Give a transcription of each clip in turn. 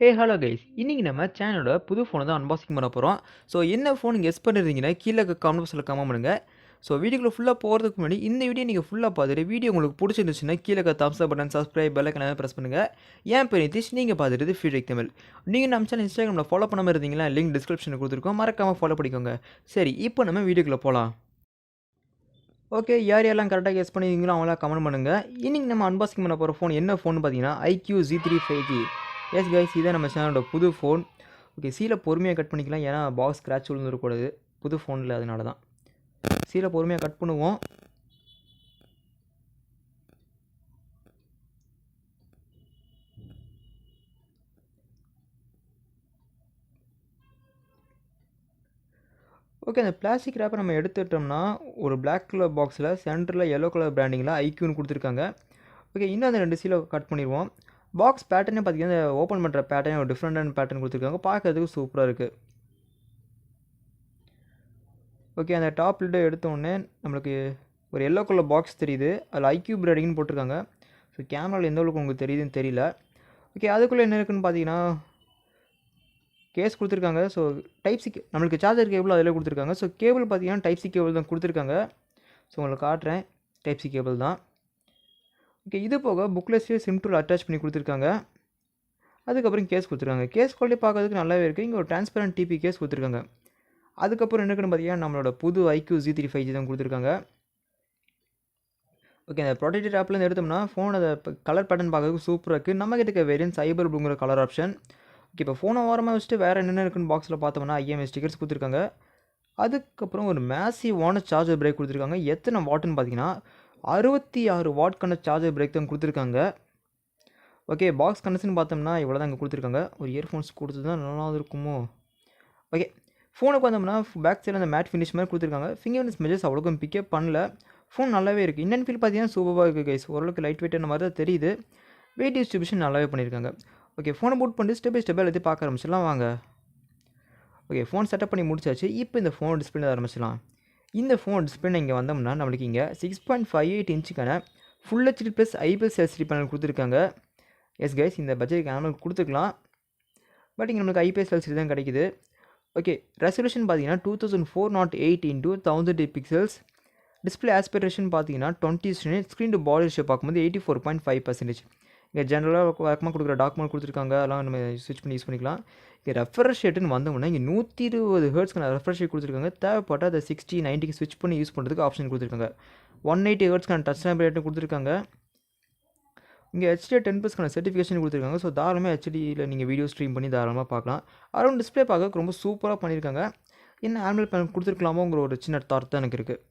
Hey hello guys, இன்றைக்கி நம்ம சேனலோட புது ஃபோனை தான் அன்பாக்சிங் பண்ண போகிறோம். ஸோ என்ன ஃபோன் நீங்கள் கெஸ் பண்ணிருந்தீங்கன்னா கீழே கமெண்ட் பாக்ஸில் கமெண்ட் பண்ணுங்கள். ஸோ வீடியோக்குள்ளே ஃபுல்லாக போகிறதுக்கு முன்னாடி இந்த வீடியோ நீங்கள் ஃபுல்லாக பார்த்துட்டு வீடியோ உங்களுக்கு பிடிச்சிருந்துச்சுன்னா கீழே தம்ஸ் அப் பட்டன், சப்ஸ்கிரைப் பெல் ஐகானை ப்ரெஸ் பண்ணுங்கள். ஏன் பேர் நிதிஷ், நீங்கள் பார்த்துட்டு Fewtech Tamil. நீங்கள் நம்ம சேனல் இன்ஸ்டாகிராமில் ஃபாலோ பண்ணாமல் இருந்தீங்களா, லிங்க் டிஸ்கிரிப்ஷனில் கொடுத்துருக்கோம், மறக்காமல் ஃபாலோ பண்ணிக்கோங்க. சரி, இப்போ நம்ம வீடியோக்குள்ளே போகலாம். ஓகே, யார் யாரெல்லாம் கரெக்டாக கெஸ் பண்ணியிருக்கீங்களோ அவங்களாம் கமெண்ட் பண்ணுங்கள். இன்றைக்கி நம்ம அன்பாக்சிங் பண்ண போகிற ஃபோன் என்ன ஃபோன் பார்த்தீங்கன்னா Iqoo Z3 5G. S guys, இதான் நம்ம சேனலோட புது ஃபோன். ஓகே, சீலை பொறுமையாக கட் பண்ணிக்கலாம், ஏன்னா பாக்ஸ் ஸ்க்ராட்ச் விழுந்துடக்கூடாது புது ஃபோனில், அதனால தான் சீலை பொறுமையாக கட் பண்ணுவோம். ஓகே, அந்த பிளாஸ்டிக் ரேப்பை நம்ம எடுத்துட்டோம்னா ஒரு பிளாக் கலர் பாக்ஸில் சென்டரில் எல்லோ கலர் பிராண்டிங்கில் Iqooன்னு கொடுத்துருக்காங்க. ஓகே, இன்னும் அந்த 2 சீலை கட் பண்ணிடுவோம். பாக்ஸ் பேட்டர்னே பார்த்தீங்கன்னா ஓப்பன் பண்ணுற பேட்டர்ன் ஒரு டிஃப்ரெண்டான பேட்டர்ன் கொடுத்துருக்காங்க, பார்க்கறதுக்கு சூப்பராக இருக்குது. ஓகே, அந்த டாப் லிட்டை எடுத்தோடனே நம்மளுக்கு ஒரு எல்லோ கலர் பாக்ஸ் தெரியுது, அதில் Iqoo பிராண்டிங்னு போட்டிருக்காங்க. ஸோ கேமராவில் எந்த அளவுக்கு உங்களுக்கு தெரியுதுன்னு தெரியல. ஓகே, அதுக்குள்ளே என்ன இருக்குதுன்னு பார்த்தீங்கன்னா கேஸ் கொடுத்துருக்காங்க. ஸோ டைப் சி நம்மளுக்கு சார்ஜர் கேபிள் அதில் கொடுத்துருக்காங்க. ஸோ கேபிள் பார்த்தீங்கன்னா டைப் சி கேபிள் தான் கொடுத்துருக்காங்க. ஸோ உங்களுக்கு காட்டுறேன், டைப் சி கேபிள் தான். ஓகே, இது போக புக்லெஸ்லேயே சிம் டூல் அட்டாச் பண்ணி கொடுத்துருக்காங்க. அதுக்கப்புறம் கேஸ் கொடுத்துருக்காங்க. கேஸ் குவாலிட்டி பார்க்கறதுக்கு நல்லாவே இருக்குது. இங்கே ஒரு டிரான்ஸ்பரண்ட் டிபி கேஸ் கொடுத்துருக்காங்க. அதுக்கப்புறம் என்ன இருக்குன்னு பார்த்தீங்கன்னா நம்மளோட புது Iqoo Z3 5G தான் கொடுத்துருக்காங்க. ஓகே, அந்த ப்ரொடெக்டட் ஆப்லேருந்து எடுத்தோம்னா ஃபோனோட கலர் பேட்டர்ன் பார்க்கறதுக்கு சூப்பராக இருக்குது. நம்ம கிட்ட வேரியன்ட் சைபர் ப்ளூங்கிற கலர் ஆப்ஷன். ஓகே, இப்போ ஃபோனை ஓரமாக வச்சுட்டு வேறு என்னென்ன இருக்குன்னு பாக்ஸில் பார்த்தோம்னா IMI ஸ்டிக்கர்ஸ் கொடுத்துருக்காங்க. அதுக்கப்புறம் ஒரு மேசிவான சார்ஜர் பிரேக் கொடுத்துருக்காங்க. எத்தனை வாட்டுன்னு பார்த்தீங்கன்னா 66 வாட்க்கான சார்ஜர் பிரேக் தான் கொடுத்துருக்காங்க. ஓகே, பாக்ஸ் கண்டிஷன் பார்த்தோம்னா இவ்வளோ தான் இங்கே கொடுத்துருக்காங்க. ஒரு இயர்ஃபோன்ஸ் கொடுத்து தான் நல்லா இருக்குமோ. ஓகே, ஃபோனுக்கு வந்தோம்னா பேக் சைடில் அந்த மேட் ஃபினிஷ் மாதிரி கொடுத்துருக்காங்க. ஃபிங்கர் பிரிண்ட்ஸ் மெஜர்ஸ் அவ்வளோக்கும் பிக்கப் பண்ணல. ஃபோன் நல்லாவே இருக்குது. இன்னன் ஃபீல் பார்த்தீங்கன்னா சூப்பராக இருக்குது கைஸ். ஓரளவுக்கு லைட் வெயிட்டான மாதிரி தான் தெரியுது. வெயிட் டிஸ்ட்ரிபியூஷன் நல்லாவே பண்ணியிருக்காங்க. ஓகே, ஃபோனை பூட் பண்ணிட்டு ஸ்டெப் பை ஸ்டெப்பாக எல்லாத்தையும் பார்க்க ஆரம்பிச்சிடலாம் வாங்க. ஓகே, ஃபோன் செட்டப் பண்ணி முடிச்சாச்சு. இப்போ இந்த ஃபோன் டிஸ்பிளே ஆரம்பிச்சிடலாம். இந்த ஃபோன் டிஸ்பிளே இங்கே வந்தோம்னா நம்மளுக்கு இங்கே 6.58 இன்ச்சுக்கான full HD plus IPS LCD panel கொடுத்துருக்காங்க. எஸ் கைஸ், இந்த பட்ஜெட்டுக்கு நம்மளுக்கு கொடுத்துக்கலாம், பட் இங்கே நம்மளுக்கு IPS LCD தான் கிடைக்குது. ஓகே, ரெசல்யூஷன் பார்த்தீங்கன்னா 2408 × 1080 பிக்சல்ஸ். டிஸ்பிளே ஆஸ்பிரேஷன் பார்த்தீங்கன்னா 20 ஸ்க்ரீன் டு பாடி ரேஷியோ பார்க்கும்போது 84.5%. இங்கே ஜென்ரலாக வழக்கமாக கொடுக்குற டாக்குமெண்ட் கொடுத்துருக்காங்க, அதெல்லாம் நம்ம ஸ்விட்ச் பண்ணி யூஸ் பண்ணிக்கலாம். இங்கே ரெஃப்ரெஷ் ரேட்டுன்னு வந்தோம்னா இங்கே 120 ஹெர்ட்ஸ்க்கான ரெஃப்ரெஷ் ரேட் கொடுத்துருக்காங்க. தேவைப்பட்ட அதை 60-90க்கு ஸ்விட்ச் பண்ணி யூஸ் பண்ணுறதுக்கு ஆப்ஷன் கொடுத்துருக்காங்க. 180 ஹெர்ட்ஸ்க்கான டச் ஸ்னாப் ரேட்டும் கொடுத்துருக்காங்க. இங்கே HD 10+க்கான சர்டிஃபிகேஷன் கொடுத்துருக்காங்க. ஸோ தாராளமாக HDயில் நீங்கள் வீடியோ ஸ்ட்ரீம் பண்ணி தாராளமாக பார்க்கலாம். அரௌண்ட் டிஸ்பிளே பார்க்க ரொம்ப சூப்பராக பண்ணியிருக்காங்க. என்ன ஆனுவல் பேனல் கொடுத்துருக்கலாமோங்கிற ஒரு சின்ன தாட் தான் எனக்கு இருக்குது.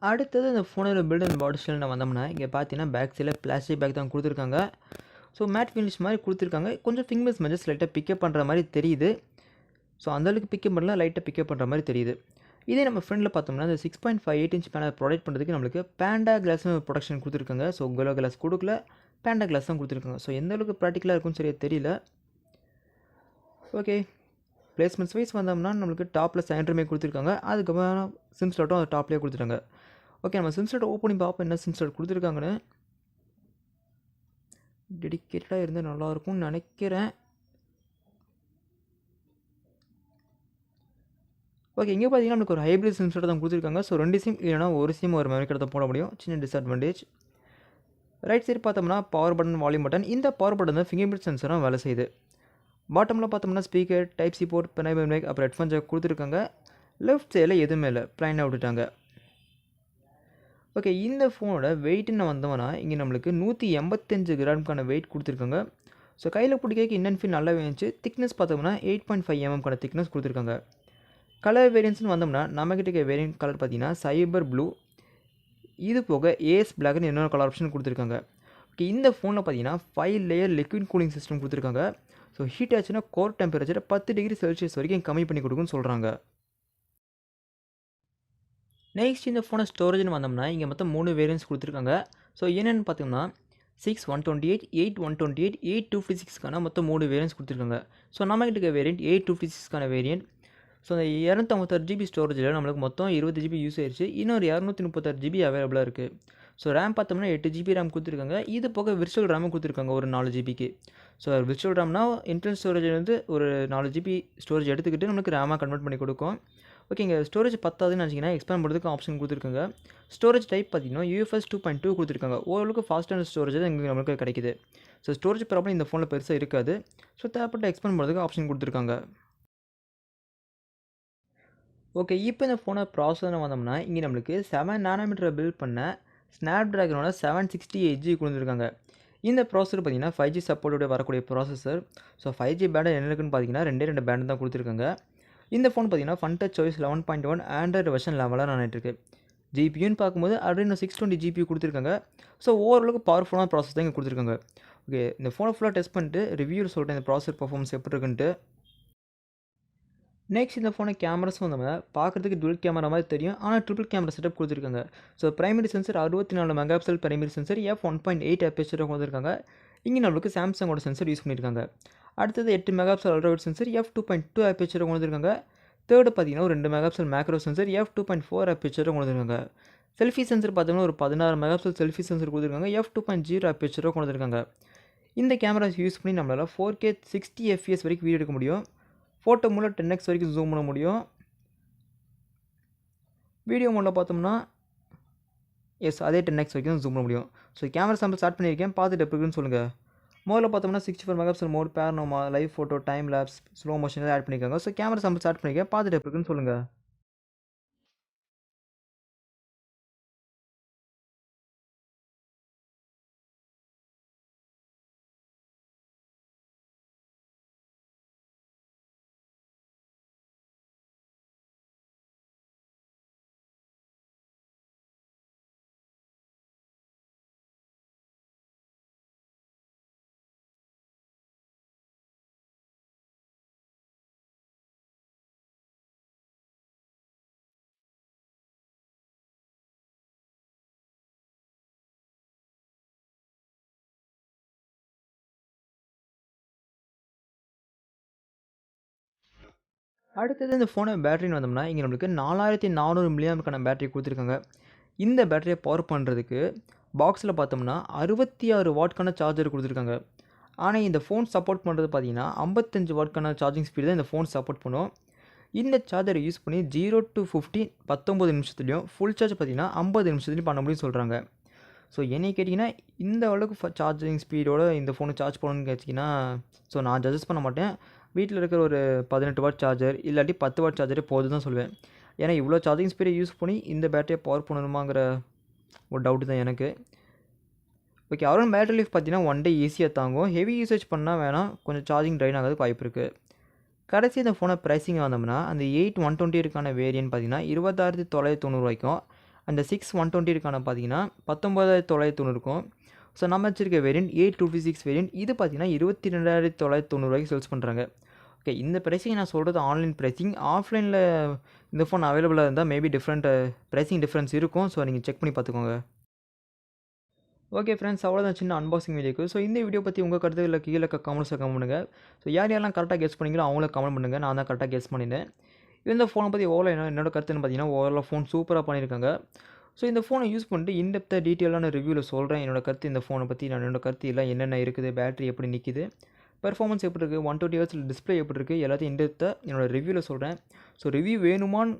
அடுத்தது இந்த ஃபோனோட பில்ட் அண்ட் பாடி ஸ்டைல் வந்தோம்னா இங்கே பார்த்தீங்கன்னா பேக் சைடில் பிளாஸ்டிக் பேக் தான் கொடுத்துருக்காங்க. ஸோ மேட் ஃபினிஷ் மாதிரி கொடுத்துருக்காங்க. கொஞ்சம் ஃபிங்கர்ஸ் மெஜர்ஸ் லைட்டாக பிக்கப் பண்ணுற மாதிரி தெரியுது. ஸோ அந்தளவுக்கு பிக்கப் பண்ணல, லைட்டாக பிக்கப் பண்ணுற மாதிரி தெரியுது. இதே நம்ம ஃப்ரெண்டில் பார்த்தோம்னா இந்த 6.58 இன்ச் பேனல் ப்ரொடெக்ட் பண்ணுறதுக்கு நம்மளுக்கு பேண்டா கிளாஸும் ப்ரொடக்ஷன் கொடுத்துருக்காங்க. ஸோ கோலோ கிளாஸ் கொடுக்கல, பேண்டா கிளாஸ் தான் கொடுத்துருக்காங்க. ஸோ எந்த அளவுக்கு ப்ராக்டிக்கலாக இருக்குன்னு சரியாக தெரியல. ஓகே, பிளேஸ்மெண்ட்ஸ் வைஸ் வந்தோம்னா நம்மளுக்கு டாப்பில் சென்டருமே கொடுத்துருக்காங்க. அதுக்கப்புறம் சிம் ஸ்லாட்டும் அது டாப்லேயே கொடுத்துட்டாங்க. ஓகே, நம்ம சிம் ஸ்லாட் ஓப்பன் பண்ணி பார்ப்போம் என்ன சிம் ஸ்லாட் கொடுத்துருக்காங்கன்னு. டெடிக்கேட்டடாக இருந்தால் நல்லாயிருக்கும்னு நினைக்கிறேன். ஓகே, இங்கே பார்த்தீங்கன்னா நமக்கு ஒரு ஹைப்ரிட் சிம் ஸ்லாட் தான் கொடுத்துருக்காங்க. ஸோ 2 சிம் இல்லைனா ஒரு சிம் ஒரு மெமரி கார்டு தான் போட முடியும். சின்ன டிஸ்அட்வான்டேஜ். ரைட் சைடு பார்த்தோம்னா பவர் பட்டன், வால்யூம் பட்டன். இந்த பவர் பட்டன் தான் ஃபிங்கர் பிரிண்ட் சென்சரும் வேலை செய்யுது. பாட்டமில் பார்த்தோம்னா ஸ்பீக்கர், டைப் சி போர்ட், பெனைபிள் மைக், அப்புறம் ஹெட்ஃபோன் ஜாக் கொடுத்துருக்காங்க. லெஃப்ட் சைடில் எதுவுமே இல்லை, ப்ளைனாக விட்டுட்டாங்க. ஓகே, இந்த ஃபோனோட வெயிட்டுன்னு வந்தோம்னா இங்கே நம்மளுக்கு 185 கிராமுக்கான வெயிட் கொடுத்துருக்காங்க. ஸோ கையில் பிடிக்க இன்னன் ஃபீல் நல்லா இருந்துச்சு. திக்னஸ் பார்த்தோம்னா 8.5 mm திக்னஸ் கொடுத்துருக்காங்க. கலர் வேரியன்ட்ஸ்னு வந்தோம்னா நம்மக்கிட்ட வேரியன்ட் கலர் பார்த்தீங்கன்னா சைபர் ப்ளூ, இது போக ஏஸ் பிளாக்னு இன்னொரு கலர் ஆப்ஷன் கொடுத்துருக்காங்க. ஓகே, இந்த ஃபோனில் பார்த்தீங்கன்னா 5 லேயர் லிக்விட் கூலிங் சிஸ்டம் கொடுத்துருக்காங்க. ஸோ ஹீட் ஆச்சுன்னா கோர் டெம்பரேச்சரை 10 டிகிரி செல்சியஸ் வரைக்கும் கம்மி பண்ணி கொடுக்குன்னு சொல்கிறாங்க. நெக்ஸ்ட் இந்த ஃபோனை ஸ்டோரேஜ்னு வந்தோம்னா இங்கே மொத்தம் 3 வேரியன்ட்ஸ் கொடுத்துருக்காங்க. ஸோ என்னென்னு பார்த்தோம்னா 6/128, 8/128, 8/256க்கான மொத்தம் 3 வேரியன்ட்ஸ் கொடுத்துருக்காங்க. ஸோ நம்மகிட்ட வேரியன்ட் 8/256க்கான வேரியன்ட். ஸோ அந்த 256 GB ஸ்டோரேஜில் நம்மளுக்கு மொத்தம் 20 GB யூஸ் ஆயிடுச்சு. இன்னொரு 236 GB அவைலபிளாக இருக்குது. ஸோ ரேம் பார்த்தோம்னா 8 ஜிபி ரேம் கொடுத்துருக்காங்க. இது போக விர்ச்சுவல் ரேமும் கொடுத்துருக்காங்க ஒரு 4 ஜிபிக்கு. ஸோ விர்ச்சுவல் ரேம்னா இன்டர்னல் ஸ்டோரேஜ் வந்து ஒரு 4 ஜிபி ஸ்டோரேஜ் எடுத்துக்கிட்டு நம்மளுக்கு ரேமாக கன்வெர்ட் பண்ணி கொடுக்கும். ஓகேங்க, ஸ்டோரேஜ் பத்தாதுன்னு நினச்சிங்கன்னா எக்ஸ்பேண்ட் பண்ணுறதுக்கு ஆப்ஷன் கொடுத்துருக்காங்க. ஸ்டோரேஜ் டைப் பார்த்தீங்கன்னா UFS 2.2 கொடுத்துருக்காங்க. ஓரளவுக்கு ஃபாஸ்ட்டான ஸ்டோரேஜ் தான் இங்கே நம்மளுக்கு கிடைக்குது. ஸோ ஸ்டோரேஜ் ப்ராப்ளம் இந்த ஃபோனில் பெருசாக இருக்காது. ஸோ தேவைப்பட்ட எக்ஸ்பேண்ட் பண்ணுறதுக்கு ஆப்ஷன் கொடுத்துருக்காங்க. ஓகே, இப்போ இந்த ஃபோனை ப்ராசஸர் வந்தோம்னா இங்கே நம்மளுக்கு 7 நானோமீட்டரை பில்ட் பண்ண ஸ்னாப்ட்ராகனோட 768G கொடுத்துருக்காங்க. இந்த ப்ராசஸர் பார்த்தீங்கன்னா 5G சப்போர்ட்டோட வரக்கூடிய ப்ராசஸர். ஸோ 5G பேண்ட் என்ன இருக்குன்னு பார்த்தீங்கன்னா 2 பேண்ட் தான் கொடுத்துருக்காங்க. இந்த ஃபோன் பார்த்தீங்கன்னா FunTouch OS 11.1 ஆண்ட்ராய்டு வெர்ஷன் லெவலில் நடந்துட்டுருக்கு. ஜிபியூன்னு பார்க்கும்போது Adreno 620 GPU கொடுத்துருக்காங்க. ஸோ ஓரளவுக்கு பவர்ஃபுல்லான ப்ராசஸ் தான் இங்கே கொடுத்துருக்காங்க. ஓகே, இந்த ஃபோனை ஃபுல்லாக டெஸ்ட் பண்ணிட்டு ரிவ்யூவில் சொல்கிறேன் இந்த ப்ராசஸர் பர்ஃபார்மன்ஸ் எப்படி இருக்குன்ட்டு. நெக்ஸ்ட் இந்த ஃபோனை கேமராஸும் நம்ம பார்க்குறதுக்கு டுவல் கேமரா மாதிரி தெரியும். ஆனால் ட்ரிபிள் கேமரா செட்டப் கொடுத்துருக்காங்க. So primary sensor 64 megapixel primary sensor f1.8 அபேச்சரை கொடுத்துருக்காங்க. இங்கே நம்மளுக்கு சாம்சங்கோட சென்சர் யூஸ் பண்ணியிருக்காங்க. அடுத்தது 8 மெகாபிக்சல் அல்ட்ராவைட் சென்சர் f2.2 அபேச்சரை கொடுத்துருக்காங்க. தேர்டு பார்த்தீங்கன்னா ஒரு 2 மெகாபிக்சல் மேக்ரோ சென்சர் f2.4 அபேச்சரை கொடுத்துருக்காங்க. செல்ஃபி சென்சர் பார்த்தோம்னா ஒரு 16 மெகாபிக்சல் செல்ஃபி சென்சர் கொடுத்துருக்காங்க. f2.0 அபேச்சரை கொடுத்துருக்காங்க. இந்த கேமராஸ் யூஸ் பண்ணி நம்மளால் 4K 60 FPS வரைக்கும் வீடியோ எடுக்க முடியும். ஃபோட்டோ மூலம் 10x வரைக்கும் ஜூம் பண்ண முடியும். வீடியோ மோடில் பார்த்தோம்னா அதே 10x வரைக்கும் ஜூம் பண்ண முடியும். ஸோ கேமரா சாம்பிள் ஸ்டார்ட் பண்ணியிருக்கேன், பார்த்துட்டு எப்படி இருக்குன்னு சொல்லுங்கள். மோடில் பார்த்தோம்னா 64 megapixel mode, panorama, live photo, time lapse, slow motion add பண்ணியிருக்காங்க. ஸோ கேமரா சாம்பிள் ஸ்டார்ட் பண்ணியிருக்கேன், பார்த்துட்டு எப்படி இருக்குன்னு சொல்லுங்கள். அடுத்தது இந்த ஃபோனை பேட்டரின்னு வந்தோம்னா இங்கே நம்மளுக்கு 4400 mAhக்கான பேட்டரி கொடுத்துருக்காங்க. இந்த பேட்டரியை பவர் பண்ணுறதுக்கு பாக்ஸில் பார்த்தோம்னா 66 வாட்க்கான சார்ஜர் கொடுத்துருக்காங்க. ஆனால் இந்த ஃபோன் சப்போர்ட் பண்ணுறது பார்த்தீங்கன்னா 55 வாட்க்கான சார்ஜிங் ஸ்பீடு தான் இந்த ஃபோன் சப்போர்ட் பண்ணும். இந்த சார்ஜரை யூஸ் பண்ணி 0 to 50 19 நிமிஷத்துலையும், ஃபுல் சார்ஜ் பார்த்தீங்கன்னா 50 நிமிஷத்துலையும் பண்ண முடியும்னு சொல்கிறாங்க. ஸோ என்னை கேட்டிங்கன்னா இந்த அளவுக்கு சார்ஜிங் ஸ்பீடோட இந்த ஃபோனை சார்ஜ் பண்ணணும்னு கேட்டிங்கன்னா ஸோ நான் சஜஸ்ட் பண்ண மாட்டேன். வீட்டில் இருக்கிற ஒரு 18 வாட் சார்ஜர் இல்லாட்டி 10 வாட் சார்ஜரே போதும் தான் சொல்லுவேன். ஏன்னா இவ்வளோ சார்ஜிங் ஸ்பீடை யூஸ் பண்ணி இந்த பேட்டரியை பவர் பண்ணணுமாங்கிற ஒரு டவுட்டு தான் எனக்கு. ஓகே, அவரோட பேட்டரி லைஃப் பார்த்தீங்கன்னா 1 day ஈஸியாக தாங்கும். ஹெவி யூசேஜ் பண்ணால் வேணால் கொஞ்சம் சார்ஜிங் ட்ரைன் ஆகிறதுக்கு வாய்ப்பு இருக்குது. கடைசி இந்த ஃபோனை ப்ரைஸிங் வந்தோம்னா அந்த 8 120 இருக்கான வேரியன்ட் பார்த்தீங்கன்னா 26,990 ரூபாய்க்கும், அந்த 6 120 இருக்கான பார்த்தீங்கன்னா 19,990 இருக்கும். ஸோ நம்ம வச்சிருக்க வேரியன்ட் 856 வேரியன்ட் இது பார்த்தீங்கன்னா 22,990 ரூபாய்க்கு சேல்ஸ் பண்ணுறாங்க. ஓகே, இந்த ப்ரைஸிங் நான் சொல்கிறது ஆன்லைன் ப்ரைஸிங். ஆஃப்லைனில் இந்த ஃபோன் அவைலபிளாக இருந்தால் மேபி டிஃப்ரெண்ட் ப்ரைஸிங் டிஃப்ரென்ஸ் இருக்கும். ஸோ நீங்கள் செக் பண்ணி பார்த்துக்கோங்க. ஓகே ஃப்ரெண்ட்ஸ், அவ்வளோதான் சின்ன அன்பாக்சிங் வீடியோக்கு. ஸோ இந்த வீடியோ பற்றி உங்கள் கருத்துக்களை கீழே கமெண்ட்ஸில் கமெண்ட் பண்ணுங்கள். ஸோ யாரெல்லாம் கரெக்டாக கெஸ் பண்ணிங்களோ அவங்கள கமெண்ட் பண்ணுங்கள். நான் தான் கரெக்டாக கெஸ் பண்ணிட்டேன். இந்த ஃபோனை பற்றி என்னோட கருத்துன்னு பார்த்தீங்கன்னா ஓவரால் ஃபோன் சூப்பராக பண்ணியிருக்காங்க. ஸோ இந்த ஃபோனை யூஸ் பண்ணிட்டு இன்டெப்த்தாக டீட்டெயிலான ரிவ்யூவில் சொல்கிறேன் என்னோட கருத்து. இந்த ஃபோனை பற்றி என்னோட கருத்து எல்லாம் என்னென்ன இருக்குது, பேட்டரி எப்படி நிற்கிது, பெர்ஃபார்மன்ஸ் எப்படி இருக்குது, 120 Hz டிஸ்பிளே எப்படி இருக்குது, எல்லாத்தையும் இன்டெப்த்தாக என்னோட ரிவ்யூவில் சொல்கிறேன். ஸோ ரிவ்யூ வேணுமான்னு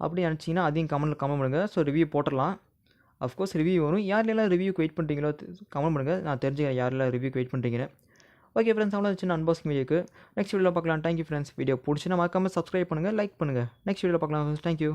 அப்படி நினச்சிங்கன்னா அதையும் கமெண்ட் பண்ணுங்கள். ஸோ ரிவ்யூ போட்டுடலாம். அஃப்கோர்ஸ் ரிவ்யூ வரும். யாரெல்லாம் ரிவ்யூக்கு வெயிட் பண்ணுறீங்களோ கமெண்ட் பண்ணுங்கள். நான் தெரிஞ்சுக்கிறேன் யாரெல்லாம் ரிவ்யூக்கு வெயிட் பண்ணுறீங்கன்னு. ஓகே ஃப்ரெண்ட்ஸ், அவ்வளோ சின்ன அன்பாக்சிங் வீடியோக்கு. நெக்ஸ்ட் வீடியோவில் பார்க்கலாம். Thank you friends. வீடியோ பிடிச்சினா மறக்காமல் சப்ஸ்கிரைப் பண்ணுங்கள், லைக் பண்ணுங்கள். நெக்ஸ்ட் வீடியோவில் பார்க்கலாம். தேங்க்யூ.